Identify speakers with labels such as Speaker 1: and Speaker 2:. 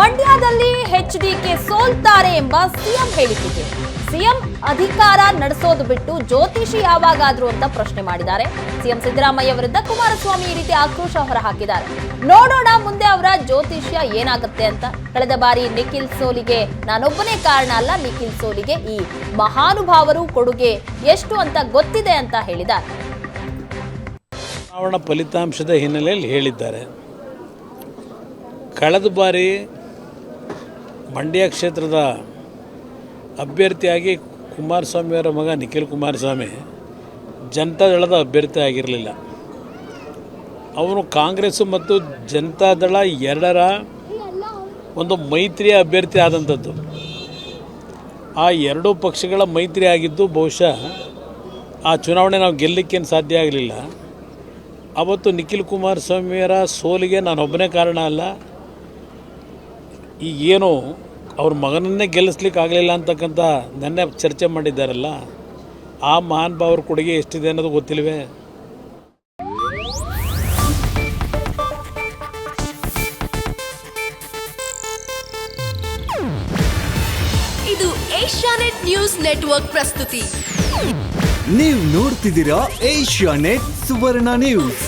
Speaker 1: ಮಂಡ್ಯದಲ್ಲಿ ಎಚ್ಡಿಕೆ ಸೋಲ್ತಾರೆ ಎಂಬ ಸಿಎಂ ಹೇಳಿಕೆಗೆ ಸಿಎಂ ಅಧಿಕಾರ ನಡೆಸೋದು ಬಿಟ್ಟು ಜ್ಯೋತಿಷಿ ಯಾವಾಗಾದ್ರೂ ಅಂತ ಪ್ರಶ್ನೆ ಮಾಡಿದ್ದಾರೆ. ಸಿಎಂ ಸಿದ್ದರಾಮಯ್ಯ ವಿರುದ್ಧ ಕುಮಾರಸ್ವಾಮಿ ಈ ರೀತಿ ಆಕ್ರೋಶ ಹೊರಹಾಕಿದ್ದಾರೆ. ನೋಡೋಣ ಮುಂದೆ ಅವರ ಜ್ಯೋತಿಷ್ಯ ಏನಾಗುತ್ತೆ ಅಂತ. ಕಳೆದ ಬಾರಿ ನಿಖಿಲ್ ಸೋಲಿಗೆ ನಾನೊಬ್ಬನೇ ಕಾರಣ ಅಲ್ಲ, ನಿಖಿಲ್ ಸೋಲಿಗೆ ಈ ಮಹಾನುಭಾವರು ಕೊಡುಗೆ ಎಷ್ಟು ಅಂತ ಗೊತ್ತಿದೆ ಅಂತ ಹೇಳಿದ್ದಾರೆ.
Speaker 2: ಚುನಾವಣಾ ಫಲಿತಾಂಶದ ಹಿನ್ನೆಲೆಯಲ್ಲಿ ಹೇಳಿದ್ದಾರೆ. ಕಳೆದ ಬಾರಿ ಮಂಡ್ಯ ಕ್ಷೇತ್ರದ ಅಭ್ಯರ್ಥಿಯಾಗಿ ಕುಮಾರಸ್ವಾಮಿಯವರ ಮಗ ನಿಖಿಲ್ ಕುಮಾರಸ್ವಾಮಿ ಜನತಾದಳದ ಅಭ್ಯರ್ಥಿ ಆಗಿರಲಿಲ್ಲ. ಅವನು ಕಾಂಗ್ರೆಸ್ಸು ಮತ್ತು ಜನತಾದಳ ಎರಡರ ಒಂದು ಮೈತ್ರಿಯ ಅಭ್ಯರ್ಥಿ ಆದಂಥದ್ದು. ಆ ಎರಡೂ ಪಕ್ಷಗಳ ಮೈತ್ರಿ ಆಗಿದ್ದು ಬಹುಶಃ ಆ ಚುನಾವಣೆ ನಾವು ಗೆಲ್ಲಲಿಕ್ಕೇನು ಸಾಧ್ಯ ಆಗಲಿಲ್ಲ. ಅವತ್ತು ನಿಖಿಲ್ ಕುಮಾರಸ್ವಾಮಿಯವರ ಸೋಲಿಗೆ ನಾನೊಬ್ಬನೇ ಕಾರಣ ಅಲ್ಲ, ಈಗೇನು ಅವ್ರ ಮಗನನ್ನೇ ಗೆಲ್ಲಿಸ್ಲಿಕ್ಕೆ ಆಗಲಿಲ್ಲ ಅಂತಕ್ಕಂಥ ನೆನ್ನೆ ಚರ್ಚೆ ಮಾಡಿದ್ದಾರಲ್ಲ, ಆ ಮಹಾನ್ ಭಾವರ ಕೊಡುಗೆ ಎಷ್ಟಿದೆ ಅನ್ನೋದು ಗೊತ್ತಿಲ್ವೇ?
Speaker 3: ಇದು ಏಷ್ಯಾನೆಟ್ ನ್ಯೂಸ್ ನೆಟ್ವರ್ಕ್ ಪ್ರಸ್ತುತಿ.
Speaker 4: ನೀವು ನೋಡ್ತಿದ್ದೀರಾ ಏಷ್ಯಾನೆಟ್ ಸುವರ್ಣ ನ್ಯೂಸ್.